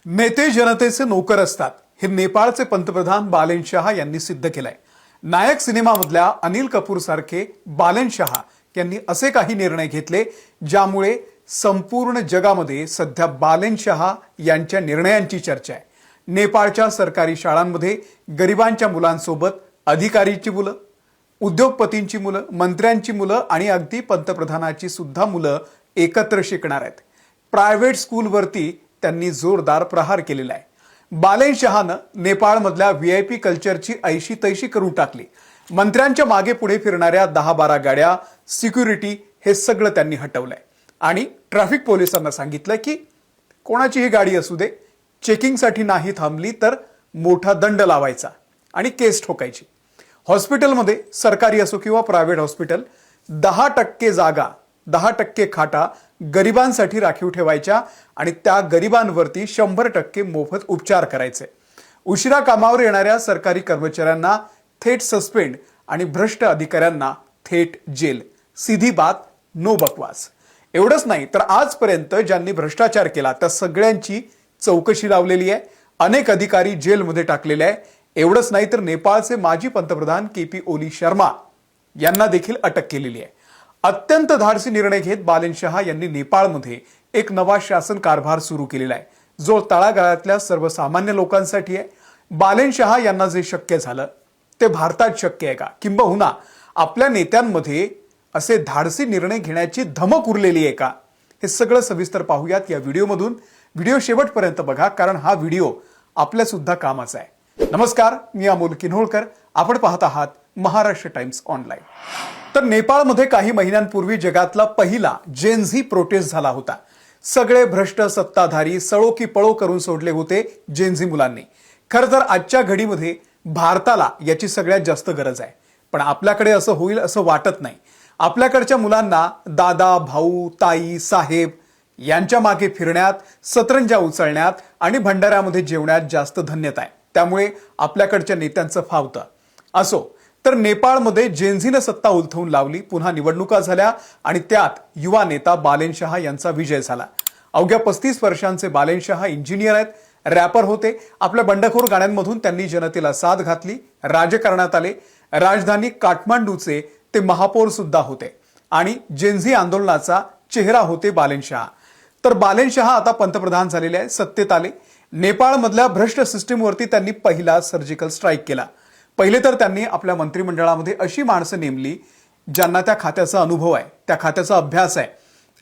नेते जनतेचे नोकर असतात हे नेपाळचे पंतप्रधान बालेन शाह यांनी सिद्ध केलंय। नायक सिनेमामधल्या अनिल कपूर सारखे बालेन शाह यांनी असे काही निर्णय घेतले ज्यामुळे संपूर्ण जगामध्ये सध्या बालेन शाह यांच्या निर्णयांची चर्चा आहे। नेपाळच्या सरकारी शाळांमध्ये गरिबांच्या मुलांसोबत अधिकारीची मुलं, उद्योगपतींची मुलं, मंत्र्यांची मुलं आणि अगदी पंतप्रधानाची सुद्धा मुलं एकत्र शिकणार आहेत। प्रायव्हेट स्कूलवरती त्यांनी जोरदार प्रहार केलेला आहे। बालेन शहानं नेपाळमधल्या व्हीआयपी कल्चरची ऐशी तैशी करून टाकली। मंत्र्यांच्या मागे पुढे फिरणाऱ्या 10-12 गाड्या, सिक्युरिटी हे सगळं त्यांनी हटवलंय आणि ट्रॅफिक पोलिसांना सांगितलं की कोणाचीही गाडी असू दे, चेकिंगसाठी नाही थांबली तर मोठा दंड लावायचा आणि केस ठोकायची। हॉस्पिटलमध्ये सरकारी असो किंवा प्रायव्हेट हॉस्पिटल 10% जागा, 10% खाटा गरिबांसाठी राखीव ठेवायच्या आणि त्या गरिबांवरती 100% मोफत उपचार करायचे। उशिरा कामावर येणाऱ्या सरकारी कर्मचाऱ्यांना थेट सस्पेंड आणि भ्रष्ट अधिकाऱ्यांना थेट जेल। सीधी बात, नो बकवास। एवढंच नाही तर आजपर्यंत ज्यांनी भ्रष्टाचार केला त्या सगळ्यांची चौकशी लावलेली आहे। अनेक अधिकारी जेलमध्ये टाकलेले आहे। एवढंच नाही तर नेपाळचे माजी पंतप्रधान केपी ओली शर्मा यांना देखील अटक केलेली आहे। अत्यंत धाडसी निर्णय घेत बालेन शाह यांनी नेपाळमध्ये एक नवा शासन कारभार सुरू केलेला आहे जो तळागाळातल्या सर्वसामान्य लोकांसाठी आहे। बालेन शाह यांना जे शक्य झालं ते भारतात शक्य आहे का, किंबहुना आपल्या नेत्यांमध्ये असे धाडसी निर्णय घेण्याची धमक उरलेली आहे का, हे सगळं सविस्तर पाहूयात या व्हिडिओमधून। व्हिडिओ शेवटपर्यंत बघा कारण हा व्हिडिओ आपल्या सुद्धा कामाचा आहे। नमस्कार, मी अमोल किन्होळकर, आपण पाहत आहात महाराष्ट्र टाइम्स ऑनलाईन। तर नेपाळमध्ये काही महिन्यांपूर्वी जगातला पहिला जेन झी प्रोटेस्ट झाला होता। सगळे भ्रष्ट सत्ताधारी सळो की पळो करून सोडले होते जेन झी मुलांनी। खरं तर आजच्या घडीमध्ये भारताला याची सगळ्यात जास्त गरज आहे, पण आपल्याकडे असं होईल असं वाटत नाही। आपल्याकडच्या मुलांना दादा, भाऊ, ताई, साहेब यांच्या मागे फिरण्यात, सतरंजा उचलण्यात आणि भंडाऱ्यामध्ये जेवण्यात जास्त धन्यता आहे। त्यामुळे आपल्याकडच्या नेत्यांचं फावतं। असो तर नेपाळमध्ये जेनझीनं सत्ता उलथवून लावली, पुन्हा निवडणुका झाल्या आणि त्यात युवा नेता बालेन शाह यांचा विजय झाला। अवघ्या 35 वर्षांचे बालेन शाह इंजिनियर आहेत, रॅपर होते। आपल्या बंडखोर गाण्यांमधून त्यांनी जनतेला साथ घातली, राजकारणात आले। राजधानी काठमांडूचे ते महापौर सुद्धा होते आणि जेनझी आंदोलनाचा चेहरा होते बालेन शाह। तर बालेन शाह आता पंतप्रधान झालेले आहेत, सत्तेत आले। नेपाळमधल्या भ्रष्ट सिस्टीमवरती त्यांनी पहिला सर्जिकल स्ट्राईक केला। पहिले तर त्यांनी आपल्या मंत्रिमंडळामध्ये अशी माणसं नेमली ज्यांना त्या खात्याचा अनुभव आहे, त्या खात्याचा अभ्यास आहे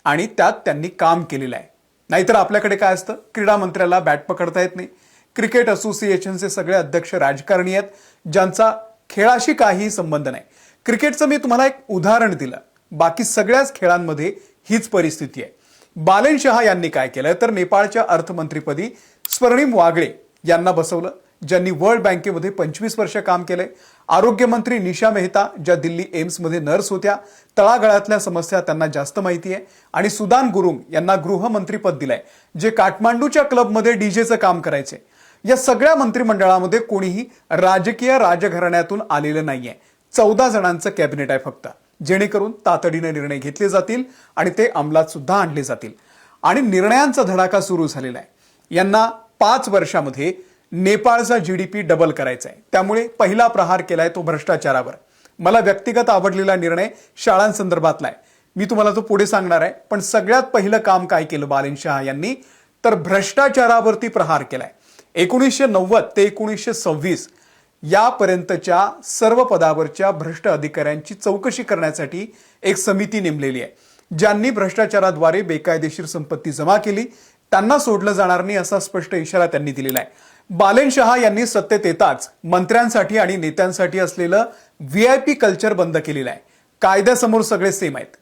आणि त्यात त्यांनी काम केलेलं आहे। नाहीतर आपल्याकडे काय असतं, क्रीडा मंत्र्याला बॅट पकडता येत नाही। क्रिकेट असोसिएशनचे सगळे अध्यक्ष राजकारणी आहेत ज्यांचा खेळाशी काहीही संबंध नाही। क्रिकेटचं मी तुम्हाला एक उदाहरण दिलं, बाकी सगळ्याच खेळांमध्ये हीच परिस्थिती आहे। बालेन शाह यांनी काय केलं तर नेपाळच्या अर्थमंत्रीपदी स्वर्णिम वागळे यांना बसवलं, ज्यांनी वर्ल्ड बँकेमध्ये 25 वर्ष काम केले। आरोग्यमंत्री निशा मेहता ज्या दिल्ली एम्समध्ये नर्स होत्या, तळागाळातल्या समस्या त्यांना जास्त माहिती आहे। आणि सुदान गुरुंग यांना गृहमंत्रीपद दिलंय, जे काठमांडूच्या क्लबमध्ये डीजेचं काम करायचे। या सगळ्या मंत्रिमंडळामध्ये कोणीही राजकीय राजघराण्यातून आलेलं नाहीये। 14 जणांचं कॅबिनेट आहे फक्त, जेणेकरून तातडीने निर्णय घेतले जातील आणि ते अंमलात सुद्धा आणले जातील। आणि निर्णयांचा धडाका सुरू झालेला आहे। यांना 5 वर्षामध्ये नेपाळचा जीडीपी डबल करायचा आहे। त्यामुळे पहिला प्रहार केलाय तो भ्रष्टाचारावर। मला व्यक्तिगत आवडलेला निर्णय शाळांसंदर्भातला आहे, मी तुम्हाला तो पुढे सांगणार आहे। पण सगळ्यात पहिलं काम काय केलं बालेन शाह यांनी तर भ्रष्टाचारावरती प्रहार केलाय। 1990 ते 1926 यापर्यंतच्या सर्व पदावरच्या भ्रष्ट अधिकाऱ्यांची चौकशी करण्यासाठी एक समिती नेमलेली आहे, ज्यांनी भ्रष्टाचाराद्वारे बेकायदेशीर संपत्ती जमा केली त्यांना सोडलं जाणार नाही असा स्पष्ट इशारा त्यांनी दिलेला आहे। बालेन शाह यांनी सत्तेत येताच मंत्र्यांसाठी आणि नेत्यांसाठी असलेलं व्हीआयपी कल्चर बंद केलेलं आहे। कायद्यासमोर सगळे सेम आहेत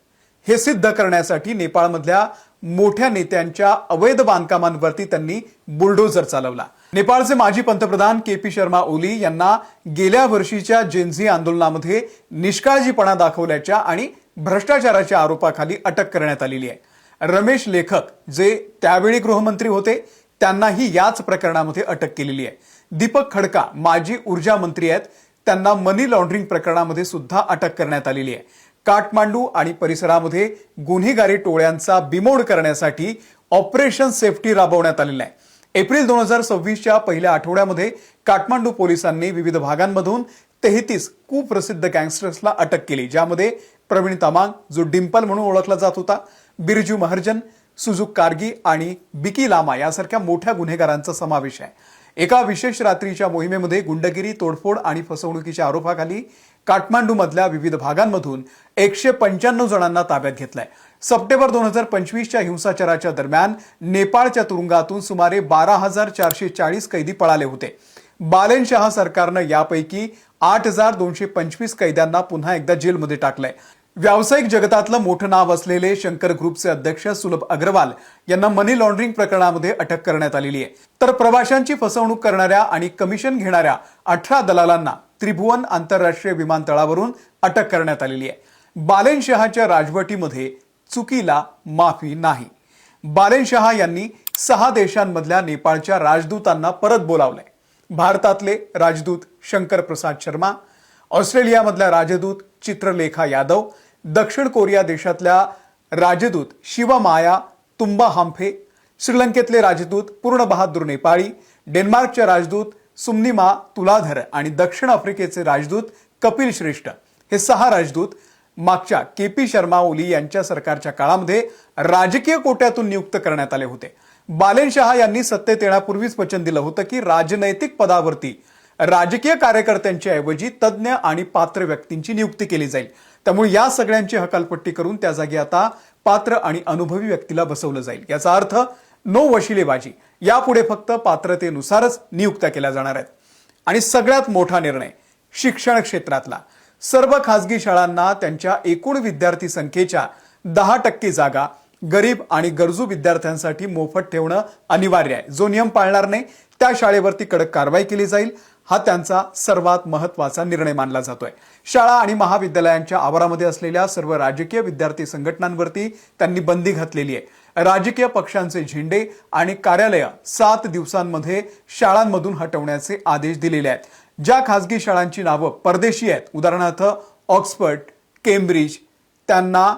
हे सिद्ध करण्यासाठी नेपाळमधल्या मोठ्या नेत्यांच्या अवैध बांधकामांवरती त्यांनी बुलडोझर चालवला। नेपाळचे माजी पंतप्रधान केपी शर्मा ओली यांना गेल्या वर्षीच्या जेनझी आंदोलनामध्ये निष्काळजीपणा दाखवल्याच्या आणि भ्रष्टाचाराच्या आरोपाखाली अटक करण्यात आलेली आहे। रमेश लेखक जे त्यावेळी गृहमंत्री होते त्यांनाही याच प्रकरणामध्ये अटक केलेली आहे। दीपक खडका माजी ऊर्जा मंत्री आहेत, त्यांना मनी लॉन्ड्रिंग प्रकरणामध्ये सुद्धा अटक करण्यात आलेली आहे। काठमांडू आणि परिसरामध्ये गुन्हेगारी टोळ्यांचा बिमोड करण्यासाठी ऑपरेशन सेफ्टी राबवण्यात आलेलं आहे। एप्रिल 2026च्या पहिल्या आठवड्यामध्ये काठमांडू पोलिसांनी विविध भागांमधून 33 कुप्रसिद्ध गँगस्टर्सला अटक केली, ज्यामध्ये प्रवीण तमांग, जो डिंपल म्हणून ओळखला जात होता, बिरजू महर्जन, सुजुक कारगी आणि बिकी लामा यासारख्या मोठ्या गुन्हेगारांचा समावेश आहे. एका विशेष रात्रीच्या मोहिमेमध्ये गुंडगिरी, तोडफोड आणि फसवणुकीच्या आरोपाखाली काठमांडूमधल्या विविध भागांमधून 195 जणांना ताब्यात घेतलंय. सप्टेंबर 2025च्या हिंसाचाराच्या दरम्यान नेपाळच्या तुरुंगातून सुमारे 12,440 कैदी पळाले होते. बालेनशाह सरकारनं यापैकी 8,225 कैद्यांना पुन्हा एकदा जेलमध्ये टाकलंय. व्यावसायिक जगतातलं मोठं नाव असलेले शंकर ग्रुपचे अध्यक्ष सुलभ अग्रवाल यांना मनी लॉन्ड्रिंग प्रकरणामध्ये अटक करण्यात आलेली आहे. तर प्रवाशांची फसवणूक करणाऱ्या आणि कमिशन घेणाऱ्या 18 दलालांना त्रिभुवन आंतरराष्ट्रीय विमानतळावरून अटक करण्यात आलेली आहे. बालेनशहाच्या राजवटीमध्ये चुकीला माफी नाही. बालेनशाह यांनी 6 देशांमधल्या नेपाळच्या राजदूतांना परत बोलावलंय. भारतातले राजदूत शंकर प्रसाद शर्मा, ऑस्ट्रेलियामधल्या राजदूत चित्रलेखा यादव, दक्षिण कोरिया देशातल्या राजदूत शिवमाया तुम्बा हाम्फे, श्रीलंकेतले राजदूत पूर्ण बहादूर नेपाळी, डेन्मार्कचे राजदूत सुम्निमा तुलाधर आणि दक्षिण आफ्रिकेचे राजदूत कपिल श्रेष्ठ हे 6 राजदूत मागच्या केपी शर्मा ओली यांच्या सरकारच्या काळामध्ये राजकीय कोट्यातून नियुक्त करण्यात आले होते. बालेनशाह यांनी सत्तेत येण्यापूर्वीच वचन दिलं होतं की राजनैतिक पदावरती राजकीय कार्यकर्त्यांच्या ऐवजी तज्ज्ञ आणि पात्र व्यक्तींची नियुक्ती केली जाईल. त्यामुळे या सगळ्यांची हकालपट्टी करून त्या जागी आता पात्र आणि अनुभवी व्यक्तीला बसवलं जाईल. याचा अर्थ नो वशिलेबाजी. यापुढे फक्त पात्रतेनुसारच नियुक्त्या केल्या जाणार आहेत. आणि सगळ्यात मोठा निर्णय शिक्षण क्षेत्रातला. सर्व खासगी शाळांना त्यांच्या एकूण विद्यार्थी संख्येच्या 10% जागा गरीब आणि गरजू विद्यार्थ्यांसाठी मोफत ठेवणं अनिवार्य आहे. जो नियम पाळणार नाही त्या शाळेवरती कडक कारवाई केली जाईल. हा त्यांचा सर्वात महत्त्वाचा निर्णय मानला जातोय. शाळा आणि महाविद्यालयांच्या आवारामध्ये असलेल्या सर्व राजकीय विद्यार्थी संघटनांवरती त्यांनी बंदी घातलेली आहे. राजकीय पक्षांचे झेंडे आणि कार्यालय 7 दिवसांमध्ये शाळांमधून हटवण्याचे आदेश दिलेले आहेत. ज्या खासगी शाळांची नावं परदेशी आहेत, उदाहरणार्थ ऑक्सफर्ड, केम्ब्रिज, त्यांना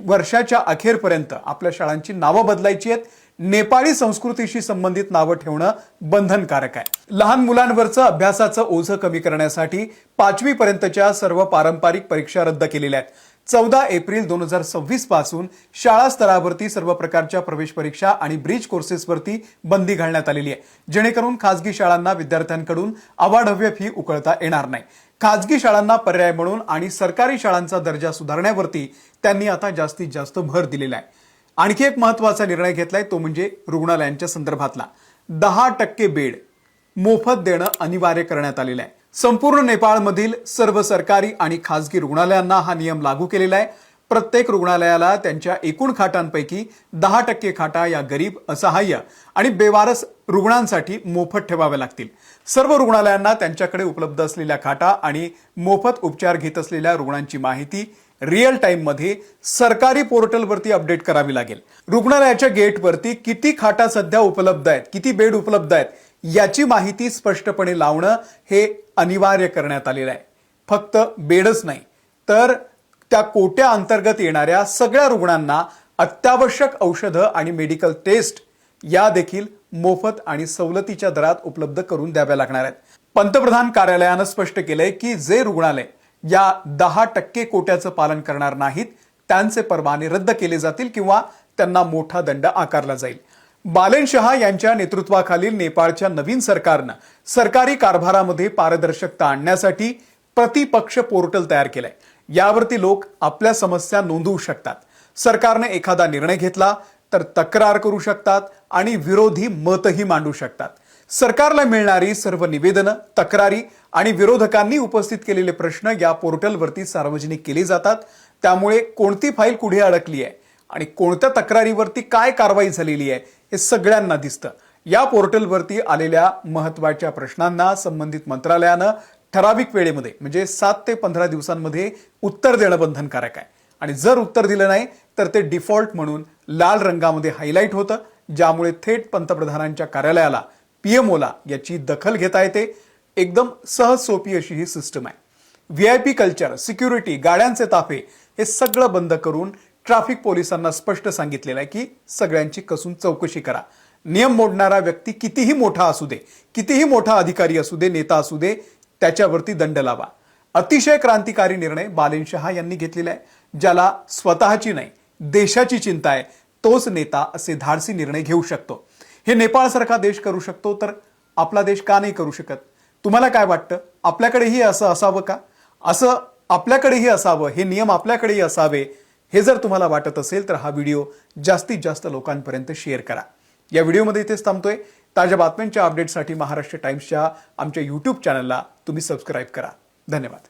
वर्षाच्या अखेरपर्यंत आपल्या शाळांची नावं बदलायची आहेत. नेपाळी संस्कृतीशी संबंधित नावं ठेवणं बंधनकारक आहे. लहान मुलांवरचं अभ्यासाचं ओझं कमी करण्यासाठी 5वी पर्यंतच्या सर्व पारंपरिक परीक्षा रद्द केलेल्या आहेत. 14 एप्रिल 2026 पासून शाळा स्तरावरती सर्व प्रकारच्या प्रवेश परीक्षा आणि ब्रिज कोर्सेसवरती बंदी घालण्यात आलेली आहे, जेणेकरून खासगी शाळांना विद्यार्थ्यांकडून अवाढव्य फी उकळता येणार नाही. खासगी शाळांना पर्याय म्हणून आणि सरकारी शाळांचा दर्जा सुधारण्यावरती त्यांनी आता जास्तीत जास्त भर दिलेला आहे. आणखी एक महत्त्वाचा निर्णय घेतलाय, तो म्हणजे रुग्णालयांच्या संदर्भातला. 10% बेड मोफत देणं अनिवार्य करण्यात आलेलं आहे. संपूर्ण नेपाळमधील सर्व सरकारी आणि खासगी रुग्णालयांना हा नियम लागू केलेला आहे. प्रत्येक रुग्णालयाला त्यांच्या एकूण खाटांपैकी 10% खाटा या गरीब, असहाय्य आणि बेवारस रुग्णांसाठी मोफत ठेवाव्या लागतील. सर्व रुग्णालयांना त्यांच्याकडे उपलब्ध असलेल्या खाटा आणि मोफत उपचार घेत असलेल्या रुग्णांची माहिती रिअल टाइम मध्ये सरकारी पोर्टलवरती अपडेट करावी लागेल. रुग्णालयाच्या गेटवरती किती खाटा सध्या उपलब्ध आहेत, किती बेड उपलब्ध आहेत याची माहिती स्पष्टपणे लावणं हे अनिवार्य करण्यात आलेलं आहे. फक्त बेडच नाही तर त्या कोट्या अंतर्गत येणाऱ्या सगळ्या रुग्णांना अत्यावश्यक औषधं आणि मेडिकल टेस्ट या देखील मोफत आणि सवलतीच्या दरात उपलब्ध करून द्याव्या लागणार आहेत. पंतप्रधान कार्यालयानं स्पष्ट केलंय की जे रुग्णालय या 10% कोट्याचं पालन करणार नाहीत त्यांचे परवाने रद्द केले जातील किंवा त्यांना मोठा दंड आकारला जाईल. बालेनशाह यांच्या नेतृत्वाखालील नेपाळच्या नवीन सरकारनं सरकारी कारभारामध्ये पारदर्शकता आणण्यासाठी प्रतिपक्ष पोर्टल तयार केलंय. यावरती लोक आपल्या समस्या नोंदवू शकतात. सरकारने एखादा निर्णय घेतला तर तक्रार करू शकतात आणि विरोधी मतही मांडू शकतात. सरकारला मिळणारी सर्व निवेदनं, तक्रारी आणि विरोधकांनी उपस्थित केलेले प्रश्न या पोर्टलवरती सार्वजनिक केले जातात. त्यामुळे कोणती फाईल कुठे अडकली आहे आणि कोणत्या तक्रारीवरती काय कारवाई झालेली आहे हे सगळ्यांना दिसतं. या पोर्टलवरती आलेल्या महत्त्वाच्या प्रश्नांना संबंधित मंत्रालयानं ठराविक वेळेमध्ये म्हणजे 7 ते 15 दिवसांमध्ये उत्तर देणं बंधनकारक आहे. आणि जर उत्तर दिलं नाही तर ते डिफॉल्ट म्हणून लाल रंगामध्ये हायलाइट होतं, ज्यामुळे थेट पंतप्रधानांच्या कार्यालयाला पीएमओला याची दखल घेता येते. एकदम सहज सोपी अशी ही सिस्टम आहे. व्हीआयपी कल्चर, सिक्युरिटी, गाड्यांचे ताफे हे सगळं बंद करून ट्रॅफिक पोलिसांना स्पष्ट सांगितलेलं आहे की सगळ्यांची कसून चौकशी करा. नियम मोडणारा व्यक्ती कितीही मोठा असू दे, कितीही मोठा अधिकारी असू दे, नेता असू दे, त्याच्यावरती दंड लावा. अतिशय क्रांतिकारी निर्णय बालेन शहा यांनी घेतलेला आहे. ज्याला स्वतःची नाही देशाची चिंता आहे तोच नेता असे धाडसी निर्णय घेऊ शकतो. हे नेपाळसारखा देश करू शकतो तर आपला देश का नाही करू शकत? तुम्हाला काय वाटतं? आपल्याकडेही असं असावं का? असं आपल्याकडेही असावं, हे नियम आपल्याकडेही असावे, हे जर तुम्हाला वाटत असेल तर हा व्हिडिओ जास्तीत जास्त लोकांपर्यंत शेअर करा. या व्हिडिओमध्ये इथेच थांबतोय. ताज्या बातम्यांच्या अपडेटसाठी महाराष्ट्र टाइम्सच्या आमच्या YouTube चॅनलला तुम्ही सबस्क्राईब करा. धन्यवाद.